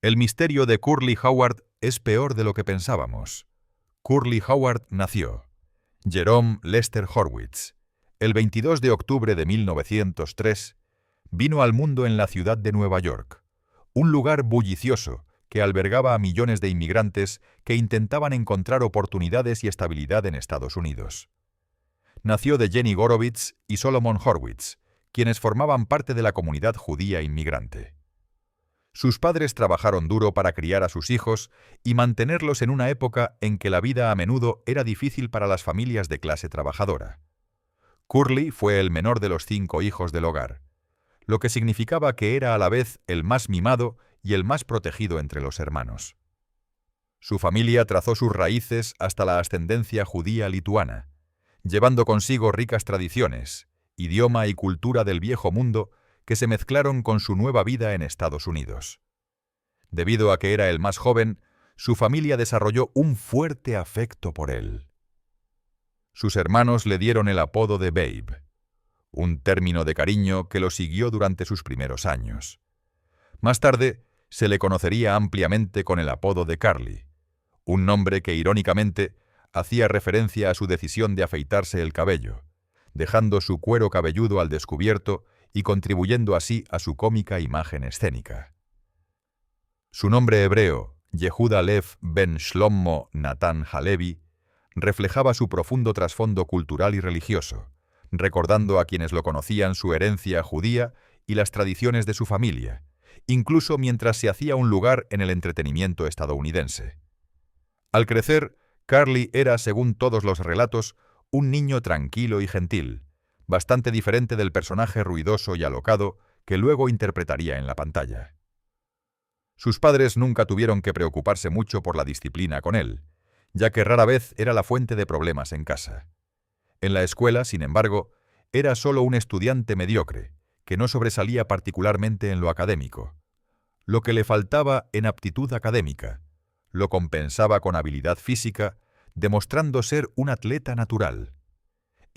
El misterio de Curly Howard es peor de lo que pensábamos. Curly Howard nació, Jerome Lester Horwitz, el 22 de octubre de 1903, vino al mundo en la ciudad de Nueva York, un lugar bullicioso que albergaba a millones de inmigrantes que intentaban encontrar oportunidades y estabilidad en Estados Unidos. Nació de Jenny Gorovitz y Solomon Horwitz, quienes formaban parte de la comunidad judía inmigrante. Sus padres trabajaron duro para criar a sus hijos y mantenerlos en una época en que la vida a menudo era difícil para las familias de clase trabajadora. Curly fue el menor de los 5 hijos del hogar, lo que significaba que era a la vez el más mimado y el más protegido entre los hermanos. Su familia trazó sus raíces hasta la ascendencia judía lituana, llevando consigo ricas tradiciones, idioma y cultura del viejo mundo que se mezclaron con su nueva vida en Estados Unidos. Debido a que era el más joven, su familia desarrolló un fuerte afecto por él. Sus hermanos le dieron el apodo de Babe, un término de cariño que lo siguió durante sus primeros años. Más tarde, se le conocería ampliamente con el apodo de Carly, un nombre que irónicamente hacía referencia a su decisión de afeitarse el cabello, dejando su cuero cabelludo al descubierto y contribuyendo así a su cómica imagen escénica. Su nombre hebreo, Yehuda Lev ben Shlomo Natan Halevi, reflejaba su profundo trasfondo cultural y religioso, recordando a quienes lo conocían su herencia judía y las tradiciones de su familia, incluso mientras se hacía un lugar en el entretenimiento estadounidense. Al crecer, Carly era, según todos los relatos, un niño tranquilo y gentil, bastante diferente del personaje ruidoso y alocado que luego interpretaría en la pantalla. Sus padres nunca tuvieron que preocuparse mucho por la disciplina con él, ya que rara vez era la fuente de problemas en casa. En la escuela, sin embargo, era solo un estudiante mediocre, que no sobresalía particularmente en lo académico. Lo que le faltaba en aptitud académica, lo compensaba con habilidad física, demostrando ser un atleta natural.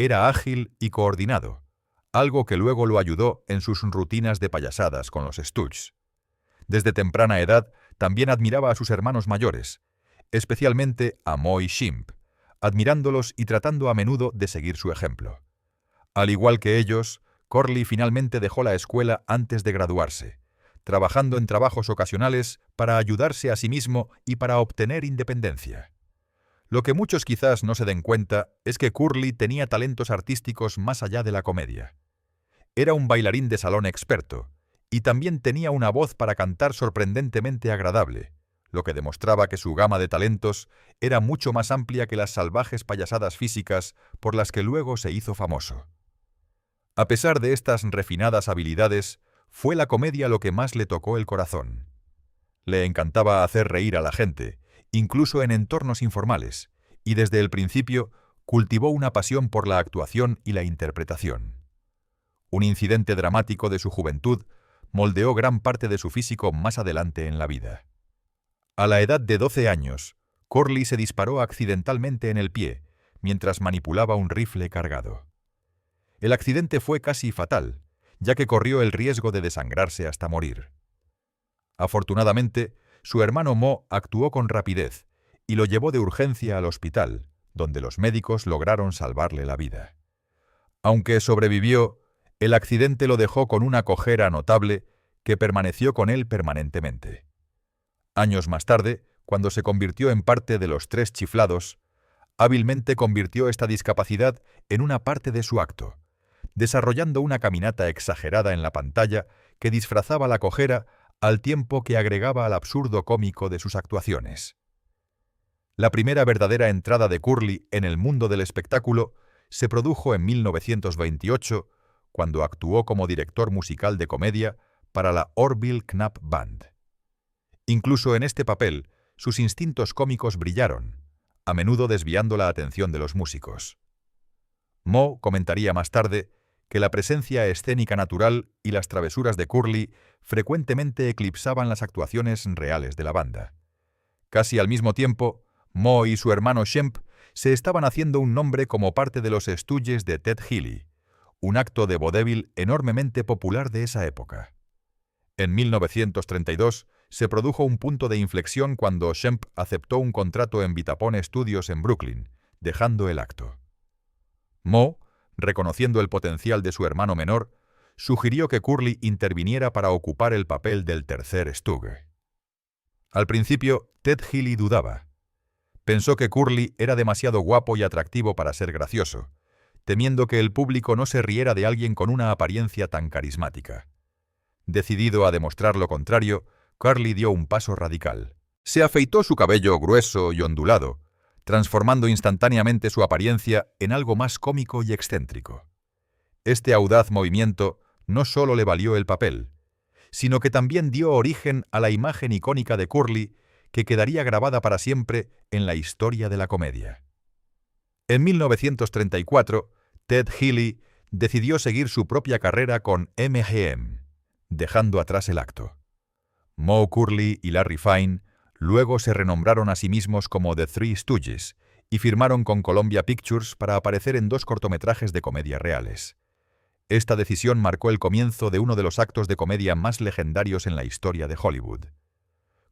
Era ágil y coordinado, algo que luego lo ayudó en sus rutinas de payasadas con los Stooges. Desde temprana edad también admiraba a sus hermanos mayores, especialmente a Moe y Shemp, admirándolos y tratando a menudo de seguir su ejemplo. Al igual que ellos, Curly finalmente dejó la escuela antes de graduarse, trabajando en trabajos ocasionales para ayudarse a sí mismo y para obtener independencia. Lo que muchos quizás no se den cuenta es que Curly tenía talentos artísticos más allá de la comedia. Era un bailarín de salón experto, y también tenía una voz para cantar sorprendentemente agradable, lo que demostraba que su gama de talentos era mucho más amplia que las salvajes payasadas físicas por las que luego se hizo famoso. A pesar de estas refinadas habilidades, fue la comedia lo que más le tocó el corazón. Le encantaba hacer reír a la gente, incluso en entornos informales, y desde el principio cultivó una pasión por la actuación y la interpretación. Un incidente dramático de su juventud moldeó gran parte de su físico más adelante en la vida. A la edad de 12 años, Curly se disparó accidentalmente en el pie, mientras manipulaba un rifle cargado. El accidente fue casi fatal, ya que corrió el riesgo de desangrarse hasta morir. Afortunadamente, su hermano Mo actuó con rapidez y lo llevó de urgencia al hospital, donde los médicos lograron salvarle la vida. Aunque sobrevivió, el accidente lo dejó con una cojera notable que permaneció con él permanentemente. Años más tarde, cuando se convirtió en parte de los 3 chiflados, hábilmente convirtió esta discapacidad en una parte de su acto, desarrollando una caminata exagerada en la pantalla que disfrazaba la cojera al tiempo que agregaba al absurdo cómico de sus actuaciones. La primera verdadera entrada de Curly en el mundo del espectáculo se produjo en 1928, cuando actuó como director musical de comedia para la Orville Knapp Band. Incluso en este papel, sus instintos cómicos brillaron, a menudo desviando la atención de los músicos. Mo comentaría más tarde que la presencia escénica natural y las travesuras de Curly frecuentemente eclipsaban las actuaciones reales de la banda. Casi al mismo tiempo, Mo y su hermano Shemp se estaban haciendo un nombre como parte de los Stooges de Ted Healy, un acto de vodevil enormemente popular de esa época. En 1932 se produjo un punto de inflexión cuando Shemp aceptó un contrato en Vitapone Studios en Brooklyn, dejando el acto. Moe, reconociendo el potencial de su hermano menor, sugirió que Curly interviniera para ocupar el papel del tercer Stooge. Al principio, Ted Healy dudaba. Pensó que Curly era demasiado guapo y atractivo para ser gracioso, temiendo que el público no se riera de alguien con una apariencia tan carismática. Decidido a demostrar lo contrario, Curly dio un paso radical. Se afeitó su cabello grueso y ondulado, transformando instantáneamente su apariencia en algo más cómico y excéntrico. Este audaz movimiento no solo le valió el papel, sino que también dio origen a la imagen icónica de Curly que quedaría grabada para siempre en la historia de la comedia. En 1934, Ted Healy decidió seguir su propia carrera con MGM, dejando atrás el acto. Moe Curly y Larry Fine luego se renombraron a sí mismos como The Three Stooges y firmaron con Columbia Pictures para aparecer en 2 cortometrajes de comedia reales. Esta decisión marcó el comienzo de uno de los actos de comedia más legendarios en la historia de Hollywood.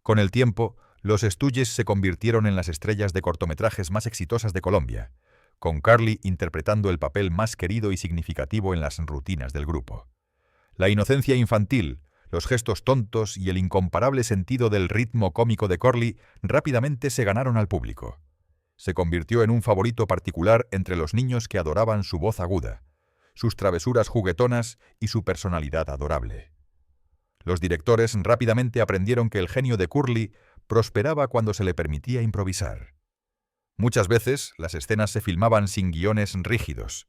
Con el tiempo, los Stooges se convirtieron en las estrellas de cortometrajes más exitosas de Colombia, con Curly interpretando el papel más querido y significativo en las rutinas del grupo. La inocencia infantil, los gestos tontos y el incomparable sentido del ritmo cómico de Curly rápidamente se ganaron al público. Se convirtió en un favorito particular entre los niños que adoraban su voz aguda, sus travesuras juguetonas y su personalidad adorable. Los directores rápidamente aprendieron que el genio de Curly prosperaba cuando se le permitía improvisar. Muchas veces las escenas se filmaban sin guiones rígidos,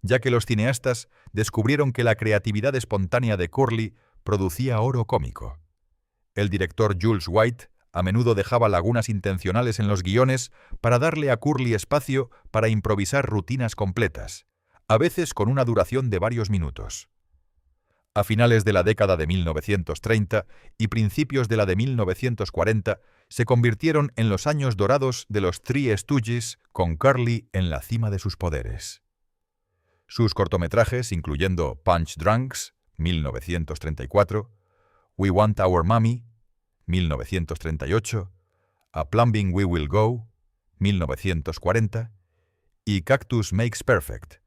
ya que los cineastas descubrieron que la creatividad espontánea de Curly producía oro cómico. El director Jules White a menudo dejaba lagunas intencionales en los guiones para darle a Curly espacio para improvisar rutinas completas, a veces con una duración de varios minutos. A finales de la década de 1930 y principios de la de 1940 se convirtieron en los años dorados de los Three Stooges, con Curly en la cima de sus poderes. Sus cortometrajes, incluyendo Punch Drunks, 1934, We Want Our Mommy, 1938, A Plumbing We Will Go, 1940, y Cactus Makes Perfect,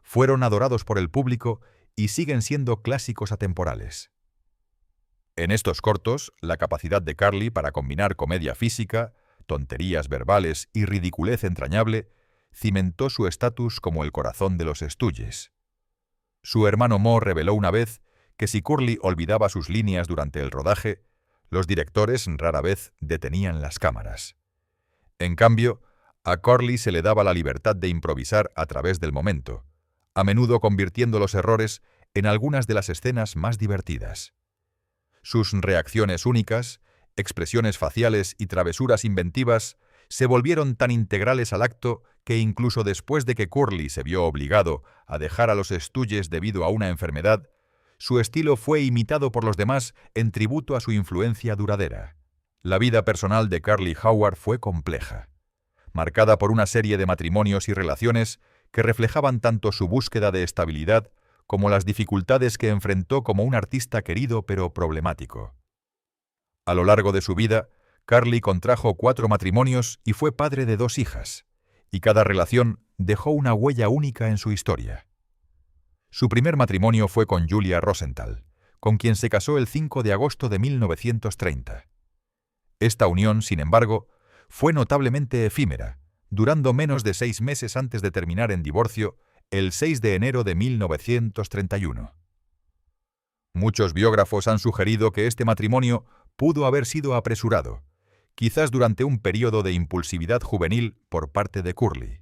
fueron adorados por el público y siguen siendo clásicos atemporales. En estos cortos, la capacidad de Curly para combinar comedia física, tonterías verbales y ridiculez entrañable cimentó su estatus como el corazón de los Stooges. Su hermano Moe reveló una vez que si Curly olvidaba sus líneas durante el rodaje, los directores rara vez detenían las cámaras. En cambio, a Curly se le daba la libertad de improvisar a través del momento, a menudo convirtiendo los errores en algunas de las escenas más divertidas. Sus reacciones únicas, expresiones faciales y travesuras inventivas se volvieron tan integrales al acto que incluso después de que Curly se vio obligado a dejar a los Stooges debido a una enfermedad, su estilo fue imitado por los demás en tributo a su influencia duradera. La vida personal de Curly Howard fue compleja, marcada por una serie de matrimonios y relaciones que reflejaban tanto su búsqueda de estabilidad como las dificultades que enfrentó como un artista querido pero problemático. A lo largo de su vida, Curly contrajo 4 matrimonios y fue padre de 2 hijas, y cada relación dejó una huella única en su historia. Su primer matrimonio fue con Julia Rosenthal, con quien se casó el 5 de agosto de 1930. Esta unión, sin embargo, fue notablemente efímera, durando menos de 6 meses antes de terminar en divorcio el 6 de enero de 1931. Muchos biógrafos han sugerido que este matrimonio pudo haber sido apresurado, quizás durante un período de impulsividad juvenil por parte de Curly.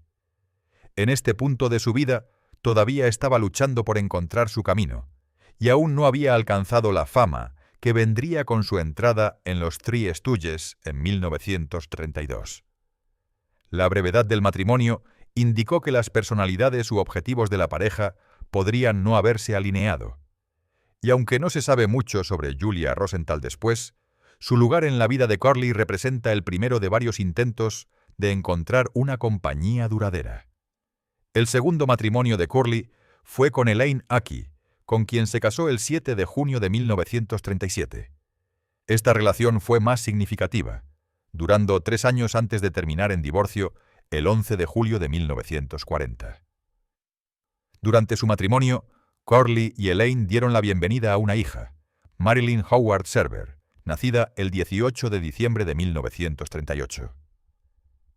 En este punto de su vida, todavía estaba luchando por encontrar su camino, y aún no había alcanzado la fama que vendría con su entrada en los Three Stooges en 1932. La brevedad del matrimonio indicó que las personalidades u objetivos de la pareja podrían no haberse alineado. Y aunque no se sabe mucho sobre Julia Rosenthal después, su lugar en la vida de Curly representa el primero de varios intentos de encontrar una compañía duradera. El segundo matrimonio de Curly fue con Elaine Aki, con quien se casó el 7 de junio de 1937. Esta relación fue más significativa, durando 3 años antes de terminar en divorcio el 11 de julio de 1940. Durante su matrimonio, Corley y Elaine dieron la bienvenida a una hija, Marilyn Howard Serber, nacida el 18 de diciembre de 1938.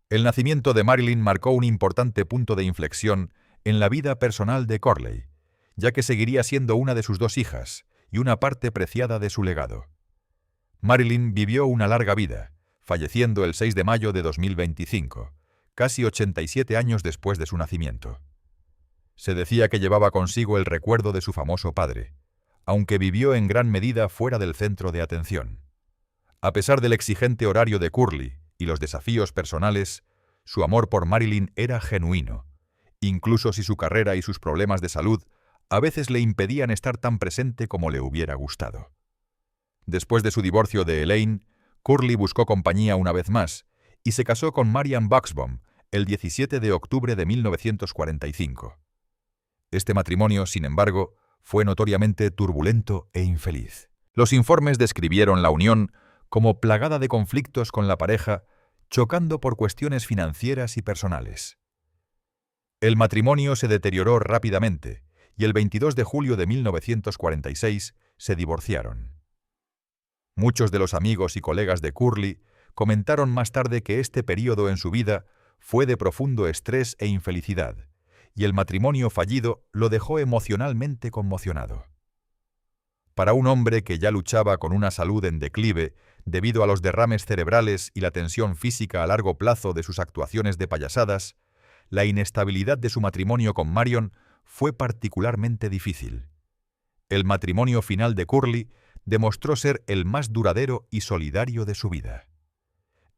El nacimiento de Marilyn marcó un importante punto de inflexión en la vida personal de Corley, ya que seguiría siendo una de sus 2 hijas y una parte preciada de su legado. Marilyn vivió una larga vida, falleciendo el 6 de mayo de 2025, casi 87 años después de su nacimiento. Se decía que llevaba consigo el recuerdo de su famoso padre, aunque vivió en gran medida fuera del centro de atención. A pesar del exigente horario de Curly y los desafíos personales, su amor por Marilyn era genuino, incluso si su carrera y sus problemas de salud a veces le impedían estar tan presente como le hubiera gustado. Después de su divorcio de Elaine, Curly buscó compañía una vez más y se casó con Marian Buxbaum el 17 de octubre de 1945. Este matrimonio, sin embargo, fue notoriamente turbulento e infeliz. Los informes describieron la unión como plagada de conflictos con la pareja, chocando por cuestiones financieras y personales. El matrimonio se deterioró rápidamente y el 22 de julio de 1946 se divorciaron. Muchos de los amigos y colegas de Curly comentaron más tarde que este período en su vida fue de profundo estrés e infelicidad, y el matrimonio fallido lo dejó emocionalmente conmocionado. Para un hombre que ya luchaba con una salud en declive debido a los derrames cerebrales y la tensión física a largo plazo de sus actuaciones de payasadas, la inestabilidad de su matrimonio con Marion fue particularmente difícil. El matrimonio final de Curly demostró ser el más duradero y solidario de su vida.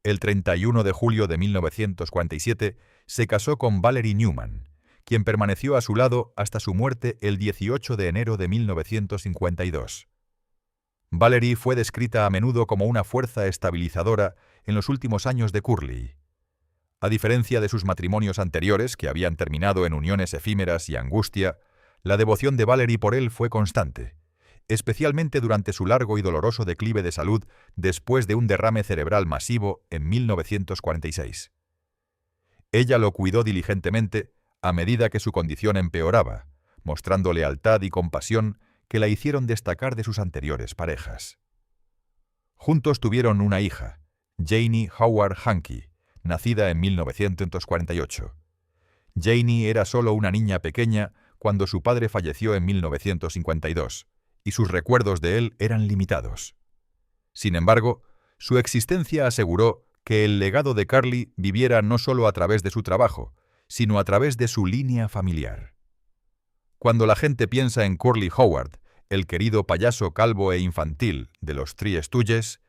El 31 de julio de 1947 se casó con Valerie Newman, quien permaneció a su lado hasta su muerte el 18 de enero de 1952. Valerie fue descrita a menudo como una fuerza estabilizadora en los últimos años de Curly. A diferencia de sus matrimonios anteriores, que habían terminado en uniones efímeras y angustia, la devoción de Valerie por él fue constante, especialmente durante su largo y doloroso declive de salud después de un derrame cerebral masivo en 1946. Ella lo cuidó diligentemente a medida que su condición empeoraba, mostrando lealtad y compasión que la hicieron destacar de sus anteriores parejas. Juntos tuvieron una hija, Janie Howard Hankey, nacida en 1948. Janie era solo una niña pequeña cuando su padre falleció en 1952, y sus recuerdos de él eran limitados. Sin embargo, su existencia aseguró que el legado de Curly viviera no solo a través de su trabajo, sino a través de su línea familiar. Cuando la gente piensa en Curly Howard, el querido payaso calvo e infantil de los Three Stooges,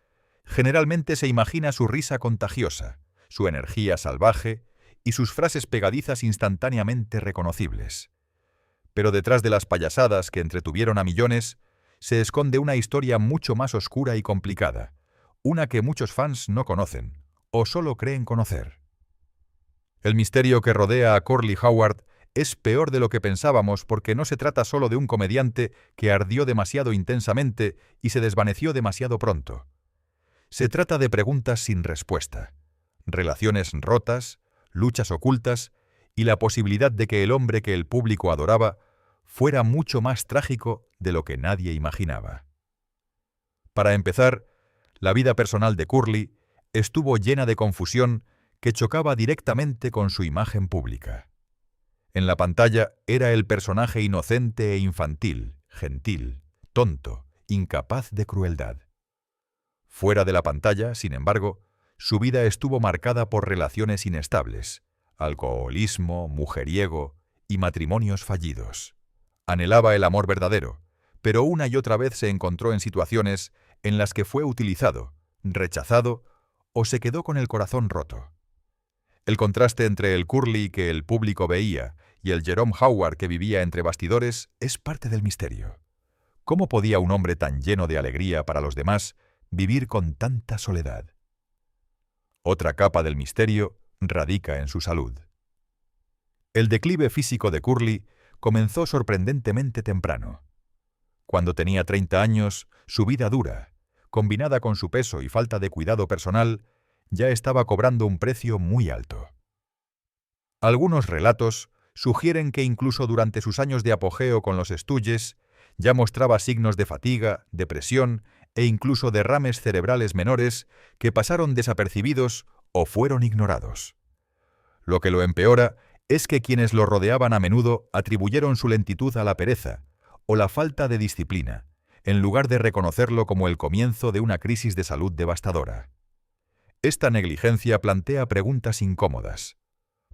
generalmente se imagina su risa contagiosa, su energía salvaje y sus frases pegadizas instantáneamente reconocibles. Pero detrás de las payasadas que entretuvieron a millones, se esconde una historia mucho más oscura y complicada, una que muchos fans no conocen, o solo creen conocer. El misterio que rodea a Curly Howard es peor de lo que pensábamos porque no se trata solo de un comediante que ardió demasiado intensamente y se desvaneció demasiado pronto. Se trata de preguntas sin respuesta, relaciones rotas, luchas ocultas y la posibilidad de que el hombre que el público adoraba fuera mucho más trágico de lo que nadie imaginaba. Para empezar, la vida personal de Curly estuvo llena de confusión que chocaba directamente con su imagen pública. En la pantalla era el personaje inocente e infantil, gentil, tonto, incapaz de crueldad. Fuera de la pantalla, sin embargo, su vida estuvo marcada por relaciones inestables, alcoholismo, mujeriego y matrimonios fallidos. Anhelaba el amor verdadero, pero una y otra vez se encontró en situaciones en las que fue utilizado, rechazado o se quedó con el corazón roto. El contraste entre el Curly que el público veía y el Jerome Howard que vivía entre bastidores es parte del misterio. ¿Cómo podía un hombre tan lleno de alegría para los demás vivir con tanta soledad? Otra capa del misterio radica en su salud. El declive físico de Curly comenzó sorprendentemente temprano. Cuando tenía 30 años, su vida dura, combinada con su peso y falta de cuidado personal, ya estaba cobrando un precio muy alto. Algunos relatos sugieren que incluso durante sus años de apogeo con los Stooges, ya mostraba signos de fatiga, depresión e incluso derrames cerebrales menores que pasaron desapercibidos o fueron ignorados. Lo que lo empeora es que quienes lo rodeaban a menudo atribuyeron su lentitud a la pereza o la falta de disciplina, en lugar de reconocerlo como el comienzo de una crisis de salud devastadora. Esta negligencia plantea preguntas incómodas.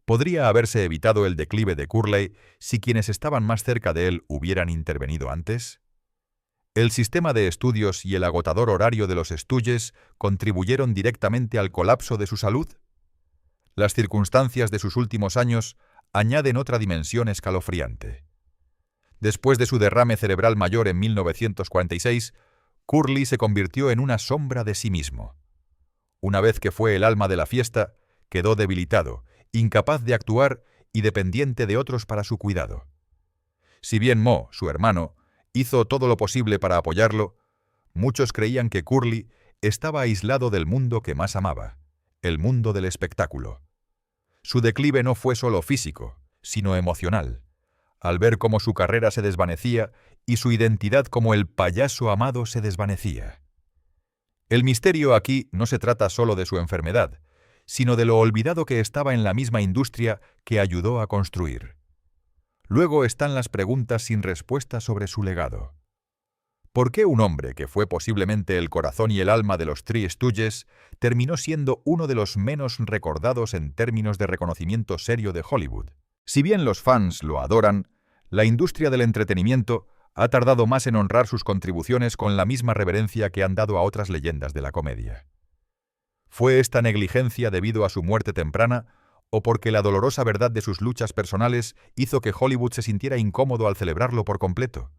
¿Podría haberse evitado el declive de Curley si quienes estaban más cerca de él hubieran intervenido antes? ¿El sistema de estudios y el agotador horario de los Stooges contribuyeron directamente al colapso de su salud? Las circunstancias de sus últimos años añaden otra dimensión escalofriante. Después de su derrame cerebral mayor en 1946, Curly se convirtió en una sombra de sí mismo. Una vez que fue el alma de la fiesta, quedó debilitado, incapaz de actuar y dependiente de otros para su cuidado. Si bien Mo, su hermano, hizo todo lo posible para apoyarlo, muchos creían que Curly estaba aislado del mundo que más amaba, el mundo del espectáculo. Su declive no fue solo físico, sino emocional, al ver cómo su carrera se desvanecía y su identidad como el payaso amado se desvanecía. El misterio aquí no se trata solo de su enfermedad, sino de lo olvidado que estaba en la misma industria que ayudó a construir. Luego están las preguntas sin respuesta sobre su legado. ¿Por qué un hombre que fue posiblemente el corazón y el alma de los Three Stooges terminó siendo uno de los menos recordados en términos de reconocimiento serio de Hollywood? Si bien los fans lo adoran, la industria del entretenimiento ha tardado más en honrar sus contribuciones con la misma reverencia que han dado a otras leyendas de la comedia. ¿Fue esta negligencia debido a su muerte temprana o porque la dolorosa verdad de sus luchas personales hizo que Hollywood se sintiera incómodo al celebrarlo por completo?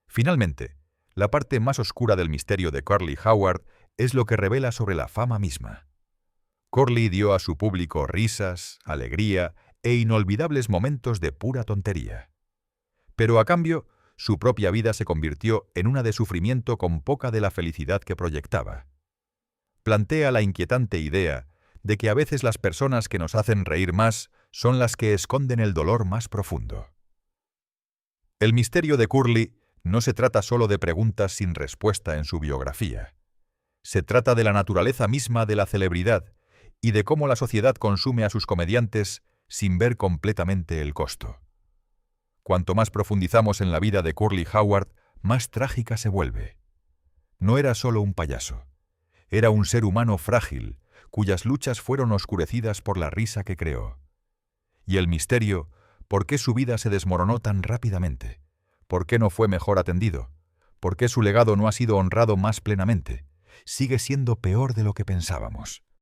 Finalmente, la parte más oscura del misterio de Curly Howard es lo que revela sobre la fama misma. Curly dio a su público risas, alegría e inolvidables momentos de pura tontería. Pero a cambio, su propia vida se convirtió en una de sufrimiento con poca de la felicidad que proyectaba. Plantea la inquietante idea de que a veces las personas que nos hacen reír más son las que esconden el dolor más profundo. El misterio de Curly no se trata solo de preguntas sin respuesta en su biografía. Se trata de la naturaleza misma de la celebridad y de cómo la sociedad consume a sus comediantes sin ver completamente el costo. Cuanto más profundizamos en la vida de Curly Howard, más trágica se vuelve. No era solo un payaso. Era un ser humano frágil, cuyas luchas fueron oscurecidas por la risa que creó. Y el misterio, ¿por qué su vida se desmoronó tan rápidamente? ¿Por qué no fue mejor atendido? ¿Por qué su legado no ha sido honrado más plenamente? Sigue siendo peor de lo que pensábamos.